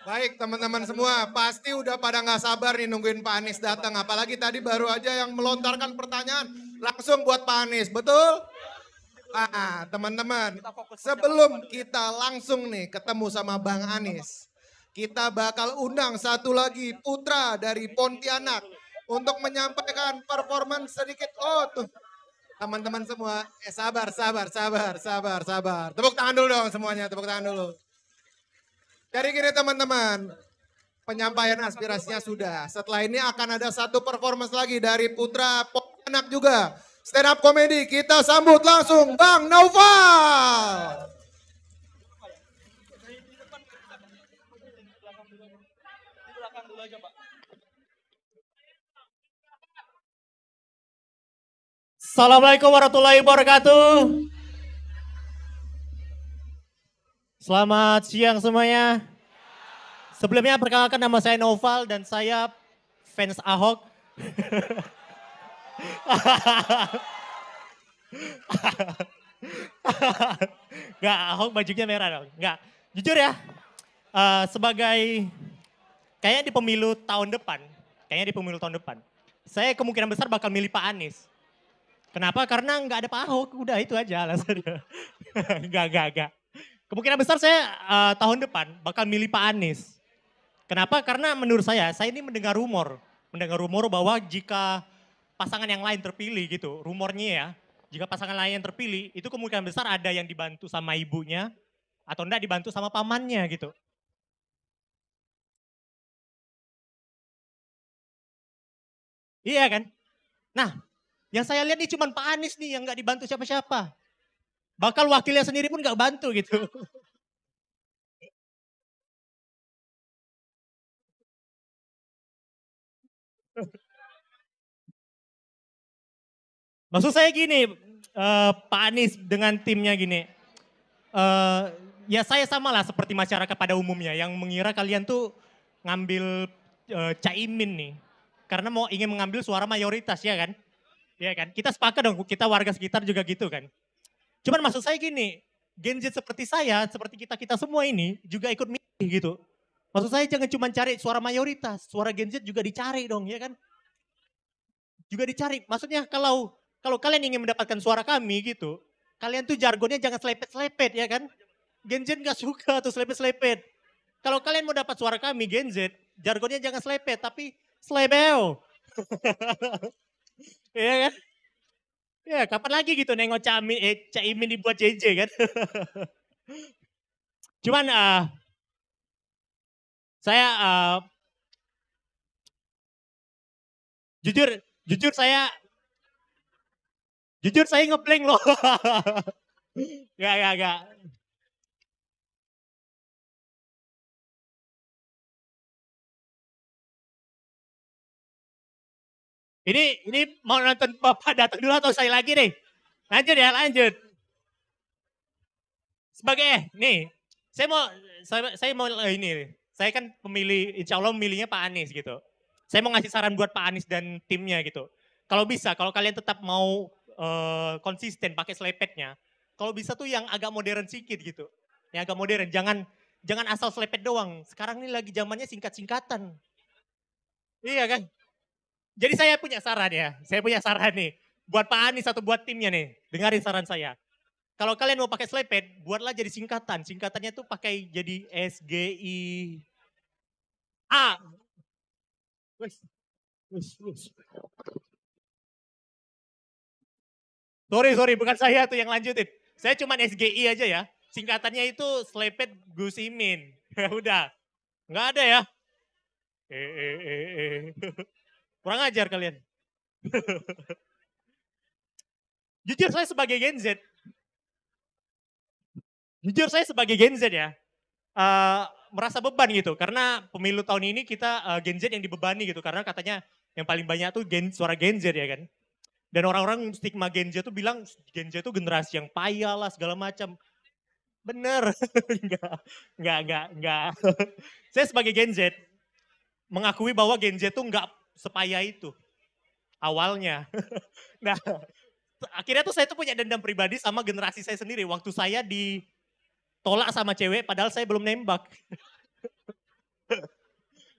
Baik teman-teman semua, pasti udah pada nggak sabar nih nungguin Pak Anies datang. Apalagi tadi baru aja yang melontarkan pertanyaan langsung buat Pak Anies, betul? Nah teman-teman, sebelum kita langsung nih ketemu sama Bang Anies, kita bakal undang satu lagi putra dari Pontianak untuk menyampaikan performan sedikit. Oh tuh teman-teman semua, sabar. Tepuk tangan dulu dong semuanya, tepuk tangan dulu. Jadi gini teman-teman, penyampaian aspirasinya sudah. Setelah ini akan ada satu performance lagi dari putra Pontianak juga. Stand up comedy, kita sambut langsung Bang Naufal. Assalamualaikum warahmatullahi wabarakatuh. Selamat siang semuanya. Sebelumnya perkenalkan nama saya Noval dan saya fans Ahok. Gak, Ahok bajunya merah dong. Gak, jujur ya, sebagai kayaknya di pemilu tahun depan, saya kemungkinan besar bakal milih Pak Anies. Kenapa? Karena nggak ada Pak Ahok, udah itu aja alasannya. Enggak. Kemungkinan besar saya tahun depan bakal milih Pak Anies. Kenapa? Karena menurut saya ini mendengar rumor bahwa jika pasangan yang lain terpilih gitu, rumornya ya, jika pasangan lain yang terpilih, itu kemungkinan besar ada yang dibantu sama ibunya, atau enggak dibantu sama pamannya gitu. Iya kan? Nah, yang saya lihat nih cuma Pak Anies nih yang nggak dibantu siapa-siapa. Bakal wakilnya sendiri pun nggak bantu gitu. Maksud saya gini, Pak Anies dengan timnya gini, eh, ya saya sama lah seperti masyarakat pada umumnya yang mengira kalian tuh ngambil Caimin nih. Karena ingin mengambil suara mayoritas ya kan? Ya kan? Kita sepakat dong, kita warga sekitar juga gitu kan. Cuman maksud saya gini, Gen Z seperti saya, seperti kita-kita semua ini juga ikut milih gitu. Maksud saya jangan cuma cari suara mayoritas, suara Gen Z juga dicari dong ya kan? Juga dicari. Maksudnya kalau kalau kalian ingin mendapatkan suara kami gitu, kalian tuh jargonnya jangan selepet-selepet ya kan? Gen Z gak suka tuh selepet-selepet. Kalau kalian mau dapat suara kami Gen Z, jargonnya jangan selepet tapi slebeo. Iya kan? Ya kapan lagi gitu nengok Caimin dibuat JJ kan? Cuman saya jujur jujur saya ngeblank loh. Gak. Ini mau nonton Bapak datang dulu atau saya lagi nih? Lanjut ya, lanjut. Sebagai nih, saya mau ini. Saya kan pemilih, insya Allah memilihnya Pak Anies gitu. Saya mau ngasih saran buat Pak Anies dan timnya gitu. Kalau bisa, kalau kalian tetap mau konsisten pakai selepetnya, kalau bisa tuh yang agak modern sedikit gitu. Yang agak modern, jangan asal selepet doang. Sekarang ini lagi zamannya singkat-singkatan. Iya kan? Jadi saya punya saran ya, saya punya saran nih. Buat Pak Anies atau buat timnya nih, dengarin saran saya. Kalau kalian mau pakai selepet, buatlah jadi singkatan. Singkatannya tuh pakai jadi SGI A. Wes, wes. Sorry, bukan saya tuh yang lanjutin. Saya cuma SGI aja ya. Singkatannya itu selepet Gus Imin. Ya udah, nggak ada ya. Kurang ajar kalian. Jujur saya sebagai Gen Z, ya, merasa beban gitu karena pemilu tahun ini kita Gen Z yang dibebani gitu karena katanya yang paling banyak tuh suara Gen Z ya kan. Dan orang-orang stigma Gen Z tuh bilang Gen Z tuh generasi yang payah lah segala macam. Bener. Enggak. Saya sebagai Gen Z mengakui bahwa Gen Z tuh enggak sepayah itu awalnya. Nah, akhirnya tuh saya tuh punya dendam pribadi sama generasi saya sendiri waktu saya ditolak sama cewek padahal saya belum nembak.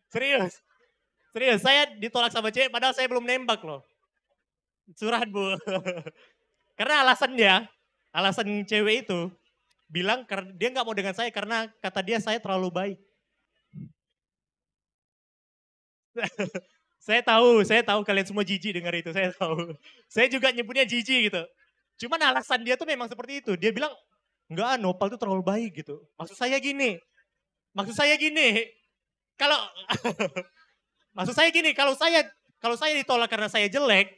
Serius. Serius, saya ditolak sama cewek padahal saya belum nembak loh. Curhat Bu. Karena alasan cewek itu bilang dia nggak mau dengan saya karena kata dia saya terlalu baik. Saya tahu kalian semua jijik dengar itu, saya tahu. Saya juga nyebutnya jijik gitu. Cuman alasan dia tuh memang seperti itu. Dia bilang, enggak Nopal tuh terlalu baik gitu. Maksud saya gini, kalau maksud saya gini, kalau saya ditolak karena saya jelek,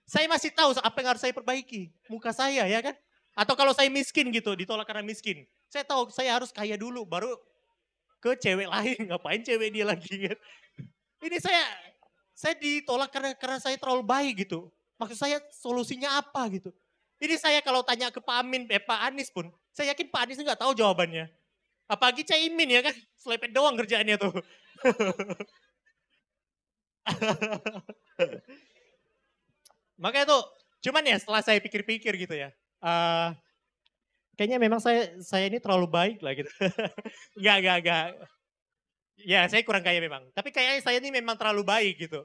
saya masih tahu apa yang harus saya perbaiki. Muka saya ya kan? Atau kalau saya miskin gitu, ditolak karena miskin. Saya tahu saya harus kaya dulu, baru ke cewek lain. Ngapain cewek dia lagi kan? Ini saya ditolak karena saya terlalu baik gitu. Maksud saya solusinya apa gitu. Ini saya kalau tanya ke Pak Amin, Pak Anies pun, saya yakin Pak Anies nggak tahu jawabannya. Apalagi Caimin ya kan, selepet doang kerjaannya tuh. Makanya tuh, cuman ya setelah saya pikir-pikir gitu ya, kayaknya memang saya ini terlalu baik lah gitu. Enggak. Ya saya kurang kaya memang, tapi kayaknya saya ini memang terlalu baik gitu.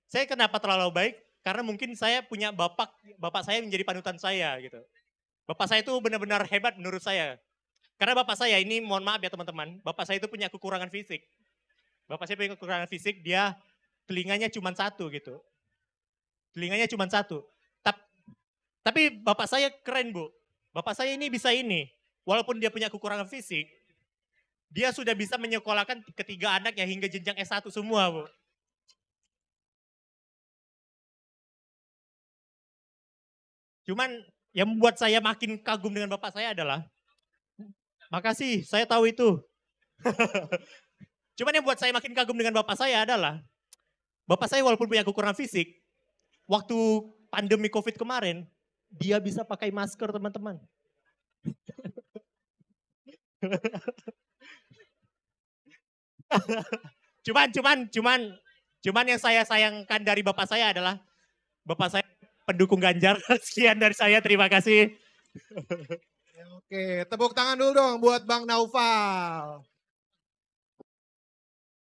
Saya kenapa terlalu baik? Karena mungkin saya punya bapak saya menjadi panutan saya gitu. Bapak saya itu benar-benar hebat menurut saya. Karena bapak saya ini, mohon maaf ya teman-teman, bapak saya itu punya kekurangan fisik. Bapak saya punya kekurangan fisik, dia telinganya cuma satu gitu. Telinganya cuma satu. Tapi bapak saya keren Bu. Bapak saya ini bisa ini. Walaupun dia punya kekurangan fisik, dia sudah bisa menyekolahkan ketiga anaknya hingga jenjang S1 semua Bu. Cuman yang membuat saya makin kagum dengan bapak saya adalah, makasih saya tahu itu. Cuman yang buat saya makin kagum dengan bapak saya adalah, bapak saya walaupun punya kekurangan fisik, waktu pandemi COVID kemarin, dia bisa pakai masker teman-teman. Cuman yang saya sayangkan dari bapak saya adalah, bapak saya pendukung Ganjar. Sekian dari saya, terima kasih. Oke, tepuk tangan dulu dong buat Bang Naufal.